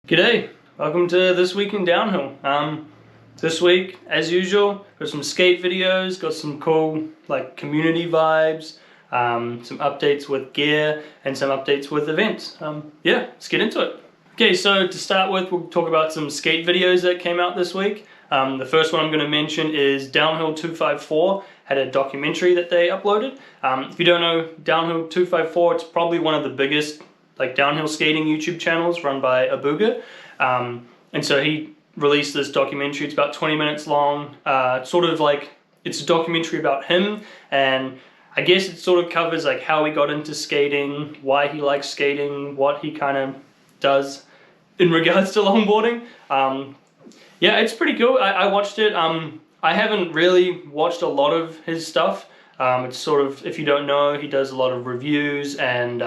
G'day, welcome to This Week in Downhill. This week, as usual, got some skate videos, got some cool community vibes, some updates with gear, and some updates with events. Yeah, let's get into it. Okay, so to start with, we'll talk about some skate videos that came out this week. The first one I'm going to mention is Downhill 254, had a documentary that they uploaded. If you don't know Downhill 254, it's probably one of the biggest downhill skating YouTube channels run by Woodbooger. And so he released this documentary. It's about 20 minutes long. It's a documentary about him, and I guess it sort of covers how he got into skating, why he likes skating, what he kind of does in regards to longboarding. Yeah, it's pretty cool. I watched it. I haven't really watched a lot of his stuff. It's sort of, if you don't know, he does a lot of reviews and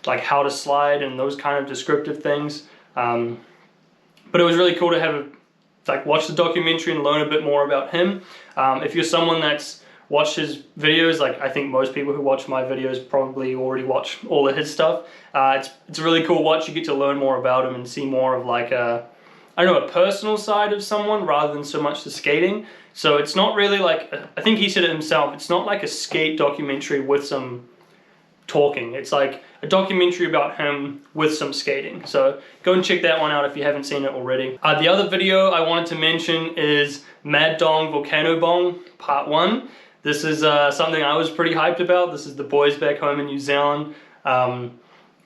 how to slide and those kind of descriptive things. But it was really cool to have watch the documentary and learn a bit more about him. If you're someone that's watched his videos, I think most people who watch my videos probably already watch all of his stuff. It's a really cool watch. You get to learn more about him and see more of a personal side of someone rather than so much the skating. So it's not really I think he said it himself, it's not like a skate documentary with some talking. It's like a documentary about him with some skating. So go and check that one out if you haven't seen it already. The other video I wanted to mention is Mad Dong Volcano Bong Part 1. This is something I was pretty hyped about. This is the boys back home in New Zealand.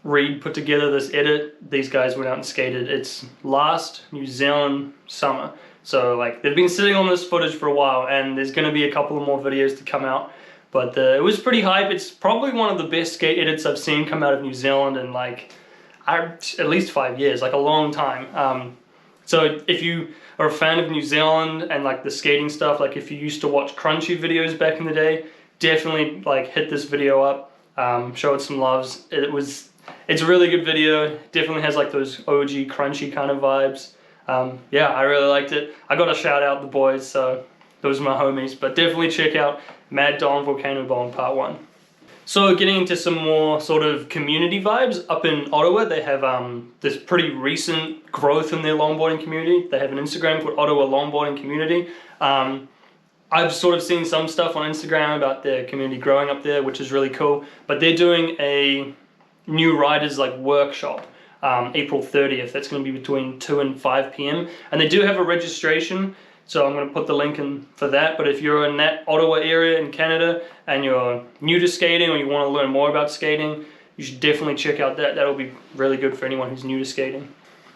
Reed put together this edit. These guys went out and skated. It's last New Zealand summer. So they've been sitting on this footage for a while, and there's going to be a couple of more videos to come out. But it was pretty hype. It's probably one of the best skate edits I've seen come out of New Zealand in at least 5 years, a long time. So if you are a fan of New Zealand and the skating stuff, if you used to watch Crunchy videos back in the day, definitely hit this video up, show it some loves. It's a really good video. Definitely has those OG Crunchy kind of vibes. Yeah, I really liked it. I got to shout out the boys, so those are my homies. But definitely check out Mad Dong Volcano Bong Part 1. So getting into some more sort of community vibes, up in Ottawa they have this pretty recent growth in their longboarding community. They have an Instagram called Ottawa Longboarding Community. I've sort of seen some stuff on Instagram about their community growing up there, which is really cool. But they're doing a new riders workshop April 30th. That's going to be between 2 and 5 p.m. And they do have a registration. So I'm going to put the link in for that. But if you're in that Ottawa area in Canada and you're new to skating or you want to learn more about skating, you should definitely check out that. That'll be really good for anyone who's new to skating.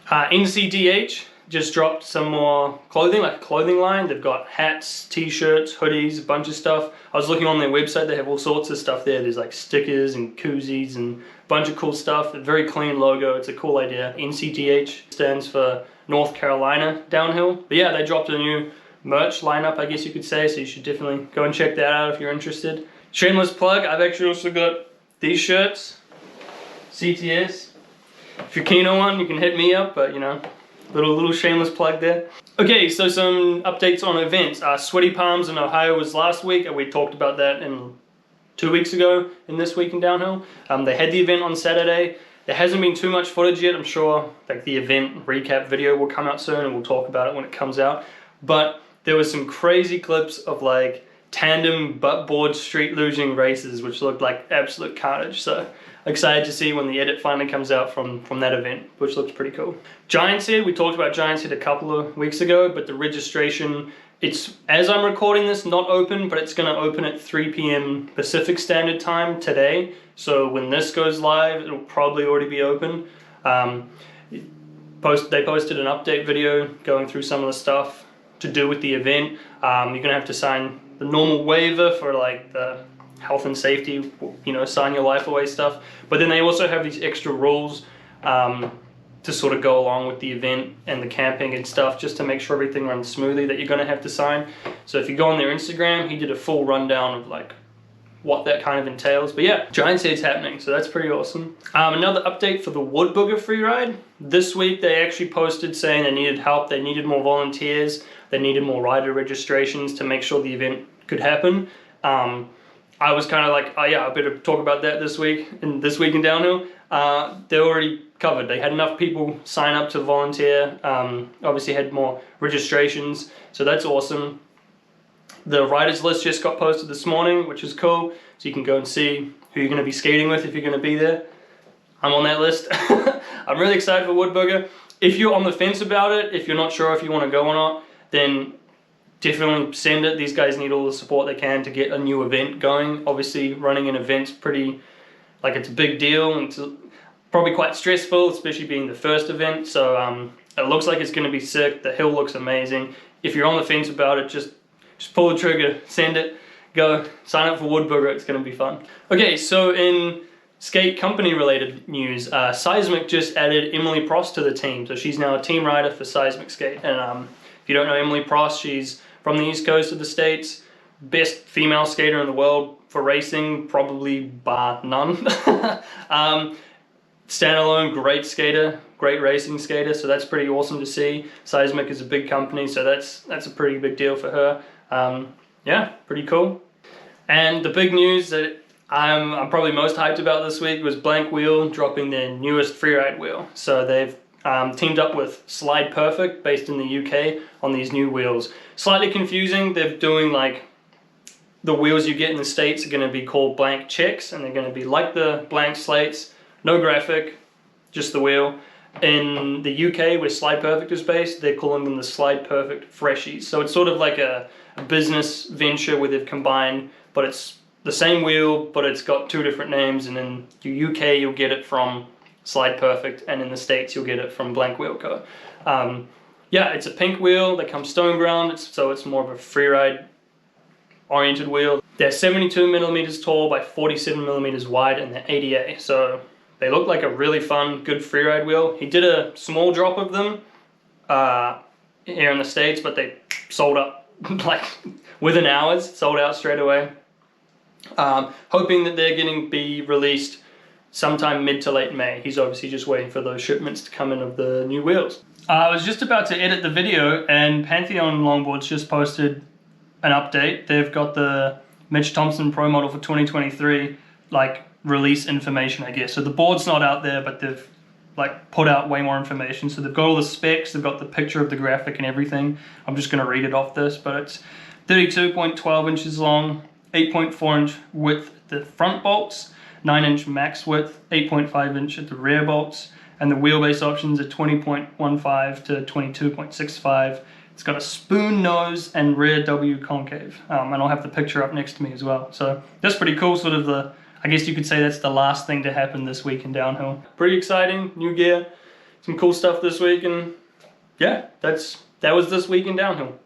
NCDH just dropped some more clothing, a clothing line. They've got hats, t-shirts, hoodies, a bunch of stuff. I was looking on their website. They have all sorts of stuff there. There's stickers and koozies and a bunch of cool stuff. A very clean logo. It's a cool idea. NCDH stands for North Carolina Downhill. But yeah, they dropped a new merch lineup, I guess you could say, so you should definitely go and check that out if you're interested. Shameless plug, I've actually also got these shirts, CTS. If you're keen on one, you can hit me up, but little shameless plug there. Okay, so some updates on events. Sweaty Palms in Ohio was last week, and we talked about that 2 weeks ago in This Week in Downhill. They had the event on Saturday. There hasn't been too much footage yet. I'm sure the event recap video will come out soon and we'll talk about it when it comes out. But there was some crazy clips of tandem buttboard street luging races which looked like absolute carnage. So excited to see when the edit finally comes out from that event, which looks pretty cool. Giant's Head, we talked about Giant's Head a couple of weeks ago, but the registration, it's, as I'm recording this, not open, but it's going to open at 3 p.m. Pacific Standard Time today. So when this goes live, it'll probably already be open. They posted an update video going through some of the stuff to do with the event. You're going to have to sign the normal waiver for the health and safety, sign your life away stuff. But then they also have these extra rules to sort of go along with the event and the camping and stuff, just to make sure everything runs smoothly, that you're going to have to sign. So if you go on their Instagram, he did a full rundown of what that kind of entails. But yeah, Giant's Head's happening, so that's pretty awesome. Another update for the Woodbooger free ride. This week they actually posted saying they needed help, they needed more volunteers, they needed more rider registrations to make sure the event could happen. I was kind of oh yeah, I better talk about that this week in Downhill. they're already covered. They had enough people sign up to volunteer. Obviously had more registrations, so that's awesome. The riders list just got posted this morning, which is cool. So you can go and see who you're going to be skating with if you're going to be there. I'm on that list. I'm really excited for Woodbooger. If you're on the fence about it, if you're not sure if you want to go or not, then definitely send it. These guys need all the support they can to get a new event going. Obviously, running an event's pretty, like, it's a big deal, and it's probably quite stressful, especially being the first event. So it looks like it's going to be sick. The hill looks amazing. If you're on the fence about it, just pull the trigger, send it, go, sign up for Woodbooger. It's going to be fun. Okay, so in skate company related news, Seismic just added Emily Prost to the team. So she's now a team rider for Seismic Skate. And if you don't know Emily Prost, she's from the east coast of the States. Best female skater in the world for racing, probably bar none. Standalone, great skater, great racing skater, so that's pretty awesome to see. Seismic is a big company, so that's a pretty big deal for her. Yeah, pretty cool. And the big news that I'm probably most hyped about this week was Blank Wheel dropping their newest freeride wheel. So they've teamed up with Slide Perfect, based in the UK, on these new wheels. Slightly confusing. They're doing like the wheels you get in the States are going to be called blank checks, and they're going to be like the blank slates, no graphic, just the wheel. In the UK, where Slide Perfect is based, they're calling them the Slide Perfect Freshies. So it's sort of like a business venture where they've combined, but it's the same wheel, but it's got two different names. And in the UK, you'll get it from Slide Perfect, and in the States, you'll get it from Blank Wheel Co. Yeah, it's a pink wheel that comes stone ground, so it's more of a freeride oriented wheel. They're 72 millimeters tall by 47 millimeters wide, and they're ADA. So they look like a really fun, good freeride wheel. He did a small drop of them here in the States, but they sold up like within hours, sold out straight away. Hoping that they're going to be released sometime mid to late May. He's obviously just waiting for those shipments to come in of the new wheels. I was just about to edit the video, and Pantheon Longboards just posted an update. They've got the Mitch Thompson Pro model for 2023, like, release information, I guess. So the board's not out there, but they've like put out way more information. So they've got all the specs, they've got the picture of the graphic and everything. I'm just going to read it off this, but it's 32.12 inches long, 8.4 inch width at the front bolts, 9 inch max width, 8.5 inch at the rear bolts, and the wheelbase options are 20.15 to 22.65. It's got a spoon nose and rear W concave, and I'll have the picture up next to me as well. So that's pretty cool, sort of the, I guess you could say that's the last thing to happen this week in downhill. Pretty exciting, new gear, some cool stuff this week, and yeah, that was this week in downhill.